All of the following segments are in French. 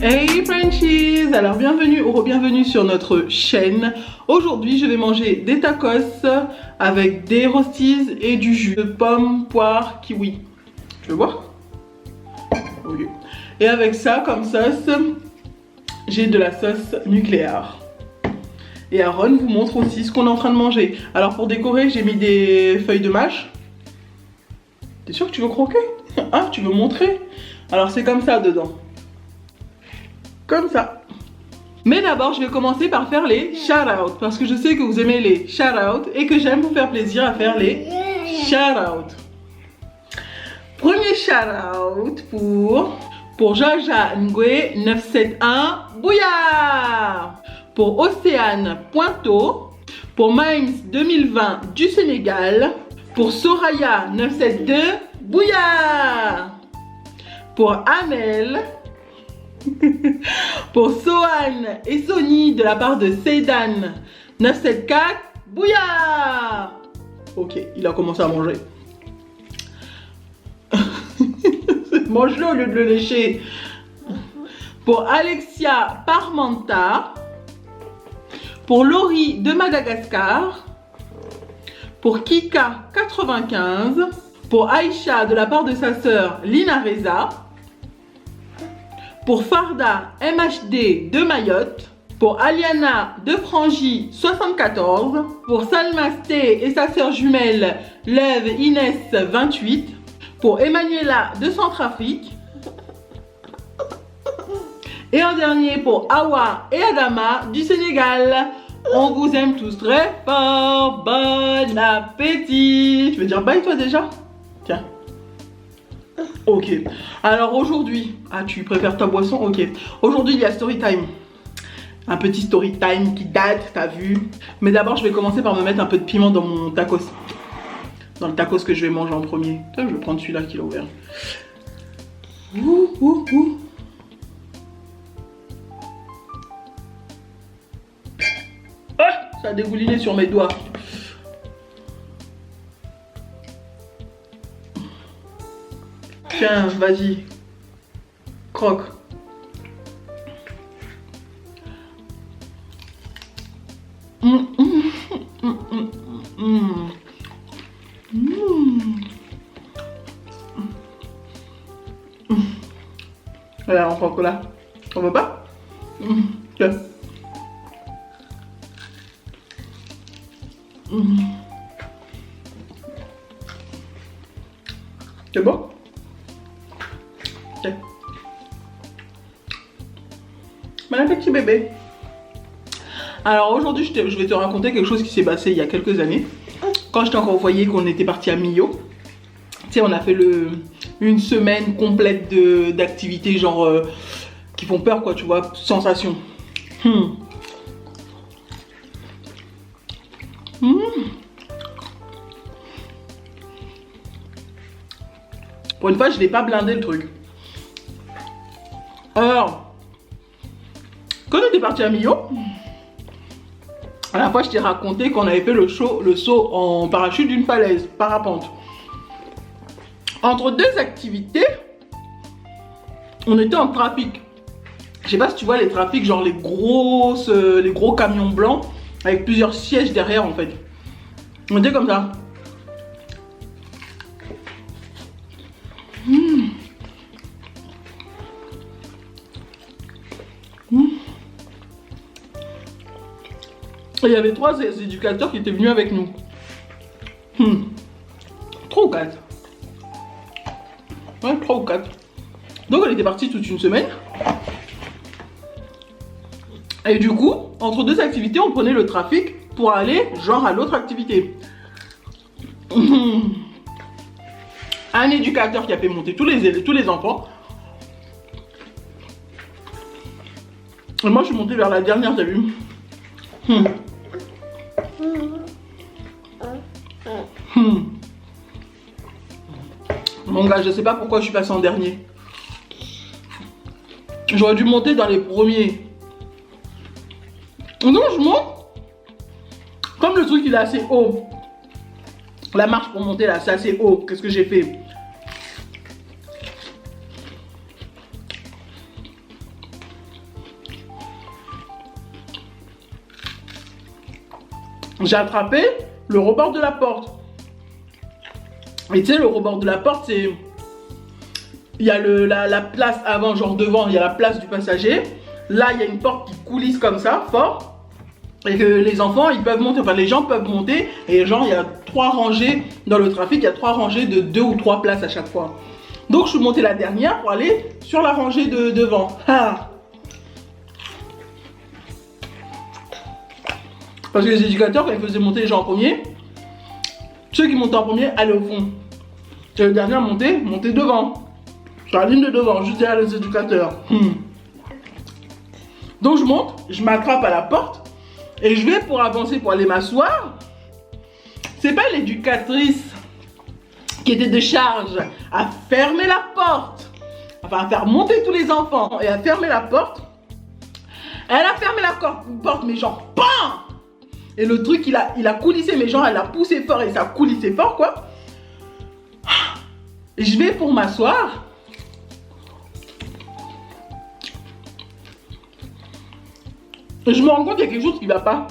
Hey Frenchies, alors bienvenue ou re-bienvenue sur notre chaîne. Aujourd'hui je vais manger des tacos avec des rosties et du jus de pomme, poire, kiwi. Tu veux voir? Ok. Et avec ça comme sauce, j'ai de la sauce nucléaire. Et Aaron vous montre aussi ce qu'on est en train de manger. Alors pour décorer j'ai mis des feuilles de mâche. T'es sûr que tu veux croquer? Ah, tu veux montrer? Alors c'est comme ça dedans. Comme ça. Mais d'abord je vais commencer par faire les shout-out, parce que je sais que vous aimez les shout-out et que j'aime vous faire plaisir à faire les shout-out. Premier shout-out pour Jaja Ngwe 971 Bouya, pour Océane Pointeau, pour Mimes 2020 du Sénégal, pour Soraya 972 Bouya, pour Amel, pour Sohan et Sony de la part de Seydan 974 Bouya. Ok, il a commencé à manger. Mange-le au lieu de le lécher. Pour Alexia Parmenta, pour Laurie de Madagascar, pour Kika 95, pour Aïcha de la part de sa sœur Lina Reza, pour Farda MHD de Mayotte, pour Aliana de Frangy 74, pour Salmasté et sa sœur jumelle Lève Inès 28, pour Emmanuela de Centrafrique, et en dernier pour Awa et Adama du Sénégal. On vous aime tous très fort, bon appétit. Tu veux dire bye toi déjà? Tiens. Ok, alors aujourd'hui, ah tu préfères ta boisson? Ok, aujourd'hui il y a story time. Un petit story time qui date, t'as vu. Mais d'abord je vais commencer par me mettre un peu de piment dans mon tacos. Dans le tacos que je vais manger en premier. Tiens, je vais prendre celui-là qui l'a ouvert. Ouh, ouh, ouh. Ah, ça a dégouliné sur mes doigts. Tiens, vas-y. Croque. Voilà, on croque là. On veut pas? Tiens. C'est bon? Tiens. Bon appétit bébé. Alors aujourd'hui je vais te raconter quelque chose qui s'est passé il y a quelques années. Quand j'étais encore au foyer, qu'on était parti à Millau. Tu sais, on a fait une semaine complète d'activités genre qui font peur quoi, tu vois, sensation. Pour une fois, je n'ai pas blindé le truc. Alors, quand on était parti à Millau, à la fois je t'ai raconté qu'on avait fait le saut en parachute d'une falaise, parapente. Entre deux activités, on était en trafic. Je sais pas si tu vois les trafics, genre les gros camions blancs avec plusieurs sièges derrière en fait. On était comme ça. Et il y avait 3 éducateurs qui étaient venus avec nous. 3 ou 4. Ouais, 3 ou 4. Donc on était partis toute une semaine. Et du coup, entre deux activités, on prenait le trafic pour aller genre à l'autre activité. Un éducateur qui a fait monter tous les enfants. Et moi je suis montée vers la dernière, t'as vu? Mon gars, je sais pas pourquoi je suis passée en dernier. J'aurais dû monter dans les premiers. Non, je monte. Comme le truc il est assez haut. La marche pour monter là, c'est assez haut. Qu'est-ce que j'ai fait? J'ai attrapé le rebord de la porte. Et tu sais, le rebord de la porte, c'est... Il y a la place avant, genre devant, il y a la place du passager. Là, il y a une porte qui coulisse comme ça, fort. Et que les enfants, ils peuvent monter, enfin les gens peuvent monter. Et genre, il y a 3 rangées dans le trafic, il y a 3 rangées de 2 ou 3 places à chaque fois. Donc, je suis montée la dernière pour aller sur la rangée de devant. Ah. Parce que les éducateurs, quand ils faisaient monter les gens en premier, ceux qui montaient en premier allaient au fond. Et le dernier à monter devant. Sur la ligne de devant, juste derrière les éducateurs. Donc je monte, je m'attrape à la porte et je vais pour avancer pour aller m'asseoir. C'est pas l'éducatrice qui était de charge à fermer la porte, enfin à faire monter tous les enfants et à fermer la porte. Elle a fermé la porte, mais genre PAM! Et le truc il a coulissé, mais genre elle a poussé fort et ça a coulissé fort quoi. Et je vais pour m'asseoir. Et je me rends compte qu'il y a quelque chose qui va pas.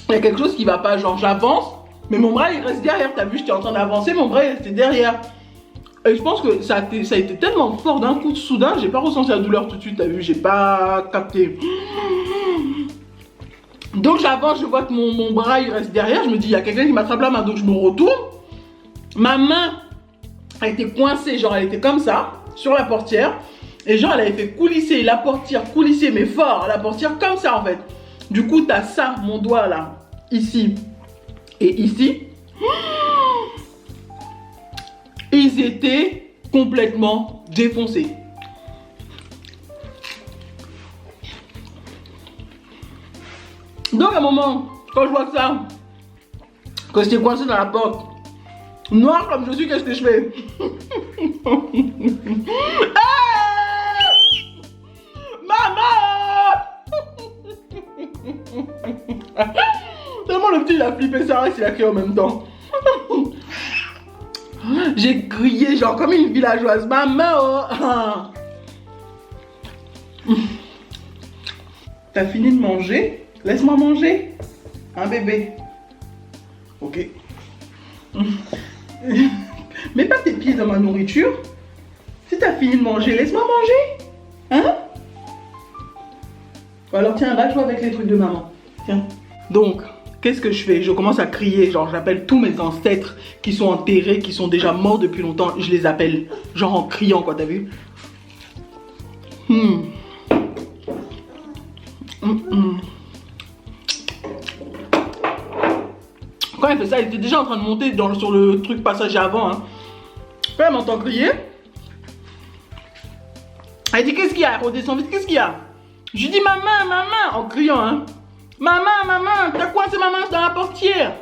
Il y a quelque chose qui va pas, genre j'avance, mais mon bras il reste derrière. T'as vu, j'étais en train d'avancer, mon bras il restait derrière. Et je pense que ça a été tellement fort d'un coup de soudain, j'ai pas ressenti la douleur tout de suite, t'as vu, j'ai pas capté. Donc j'avance, je vois que mon bras il reste derrière, je me dis il y a quelqu'un qui m'attrape la main, donc je me retourne. Ma main a été coincée, genre elle était comme ça, sur la portière. Et genre elle avait fait coulisser la portière, coulisser mais fort, la portière comme ça en fait. Du coup t'as ça, mon doigt là, ici et ici. Ils étaient complètement défoncés. Donc à un moment, quand je vois que ça, que j'étais coincé dans la porte, noir comme je suis, qu'est-ce que je fais? Tellement le petit il a flippé, Sarah il a crié en même temps. J'ai crié genre comme une villageoise. Maman oh. T'as fini de manger? Laisse-moi manger. Un bébé. Ok. Mets pas tes pieds dans ma nourriture. Si t'as fini de manger, laisse-moi manger. Hein? Alors tiens, va jouer avec les trucs de maman. Tiens. Donc, qu'est-ce que je fais? Je commence à crier, genre j'appelle tous mes ancêtres qui sont enterrés, qui sont déjà morts depuis longtemps. Je les appelle, genre en criant quoi, t'as vu? Quand elle fait ça, elle était déjà en train de monter sur le truc passager avant. Hein. Quand elle m'entend crier, elle dit qu'est-ce qu'il y a? Elle redescend vite, qu'est-ce qu'il y a? Je lui dis maman, maman, en criant hein. Maman, maman, t'as coincé ma main dans la portière.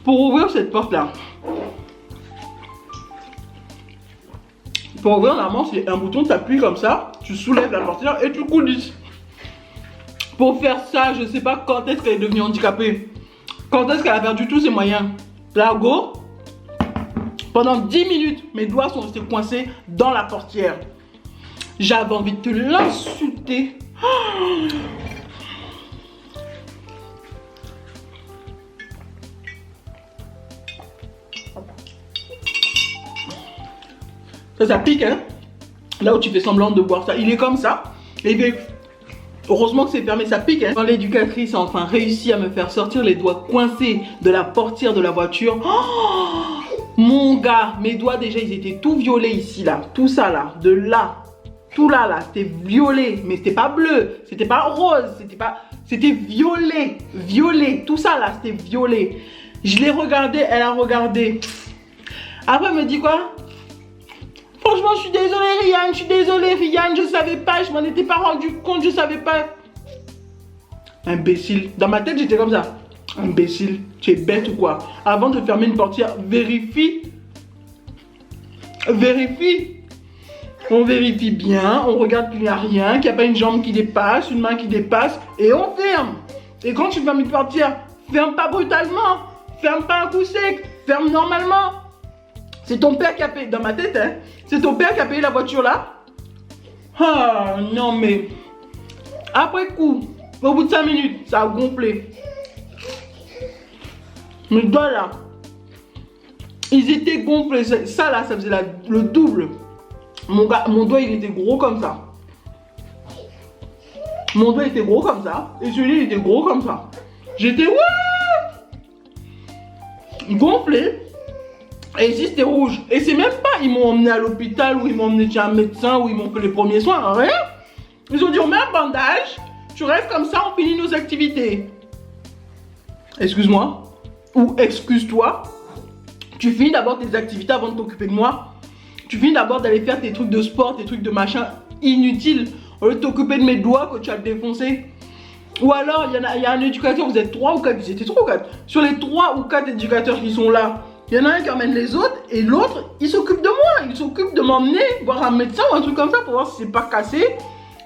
Pour ouvrir cette porte-là. Pour ouvrir, normalement, c'est un bouton, tu appuies comme ça, tu soulèves la portière et tu coulisses. Pour faire ça, je sais pas quand est-ce qu'elle est devenue handicapée. Quand est-ce qu'elle a perdu tous ses moyens. Là, go. Pendant 10 minutes, mes doigts sont restés coincés dans la portière. J'avais envie de te l'insulter. Ça pique, hein. Là où tu fais semblant de boire ça, il est comme ça. Et bien, heureusement que c'est fermé, ça pique, hein. Quand l'éducatrice a enfin réussi à me faire sortir les doigts coincés de la portière de la voiture. Oh, mon gars, mes doigts déjà, ils étaient tout violets ici, là. Tout ça, là, de là. Tout là, là, c'était violet, mais c'était pas bleu, c'était pas rose, c'était violet, violet, tout ça là, c'était violet. Je l'ai regardé, elle a regardé. Après, elle me dit quoi? Franchement, je suis désolée, Rianne, je suis désolée, Rianne, je savais pas, je m'en étais pas rendu compte, je savais pas. Imbécile, dans ma tête, j'étais comme ça. Imbécile, tu es bête ou quoi? Avant de fermer une portière, vérifie. Vérifie. On vérifie bien, on regarde qu'il n'y a rien, qu'il n'y a pas une jambe qui dépasse, une main qui dépasse, et on ferme. Et quand tu fermes une portière, ferme pas brutalement, ferme pas un coup sec, ferme normalement. C'est ton père qui a payé, dans ma tête, hein, c'est ton père qui a payé la voiture là. Ah non mais, Après coup, au bout de 5 minutes, ça a gonflé. Mes doigts là, ils étaient gonflés. Ça là, ça faisait le double. Mon doigt il était gros comme ça. Mon doigt était gros comme ça. Et celui-là il était gros comme ça. J'étais gonflé. Et ici c'était rouge. Et c'est même pas, ils m'ont emmené à l'hôpital ou ils m'ont emmené chez un médecin ou ils m'ont fait les premiers soins. Rien. Ils ont dit on met un bandage. Tu restes comme ça, on finit nos activités. Excuse-moi. Ou excuse-toi. Tu finis d'abord tes activités avant de t'occuper de moi. Tu finis d'abord d'aller faire tes trucs de sport, tes trucs de machin inutiles. Au lieu de t'occuper de mes doigts que tu as défoncé. Ou alors, il y a un éducateur, vous êtes 3 ou 4, ils étaient 3 ou 4. Sur les 3 ou 4 éducateurs qui sont là, il y en a un qui emmène les autres et l'autre, il s'occupe de moi. Il s'occupe de m'emmener voir un médecin ou un truc comme ça pour voir si c'est pas cassé,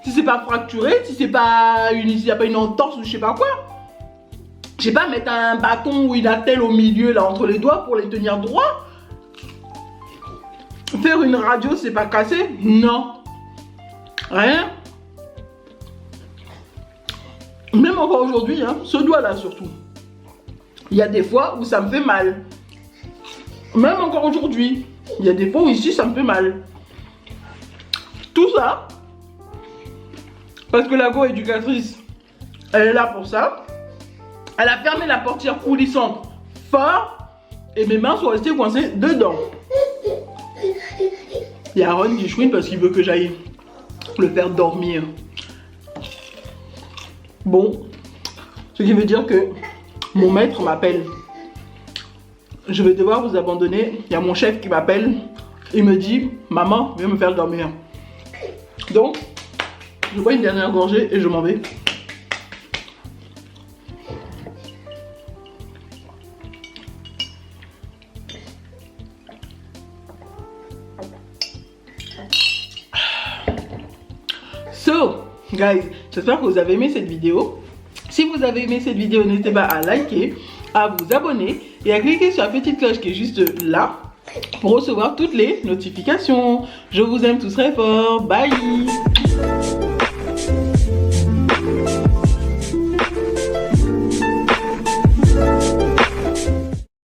si c'est pas fracturé, si c'est pas s'il n'y a pas une entorse ou je sais pas quoi. Je sais pas, mettre un bâton ou une attelle au milieu là entre les doigts pour les tenir droits. Faire une radio, c'est pas cassé? Non. Rien. Même encore aujourd'hui, hein, ce doigt-là surtout. Il y a des fois où ça me fait mal. Même encore aujourd'hui, il y a des fois où ici ça me fait mal. Tout ça, parce que la co-éducatrice, elle est là pour ça. Elle a fermé la portière coulissante fort et mes mains sont restées coincées dedans. Il y a Aaron qui chouine parce qu'il veut que j'aille le faire dormir. Bon, ce qui veut dire que mon maître m'appelle. Je vais devoir vous abandonner. Il y a mon chef qui m'appelle. Il me dit, maman, viens me faire dormir. Donc, je bois une dernière gorgée et je m'en vais. So, guys, j'espère que vous avez aimé cette vidéo. Si vous avez aimé cette vidéo, n'hésitez pas à liker, à vous abonner et à cliquer sur la petite cloche qui est juste là pour recevoir toutes les notifications. Je vous aime tous très fort. Bye!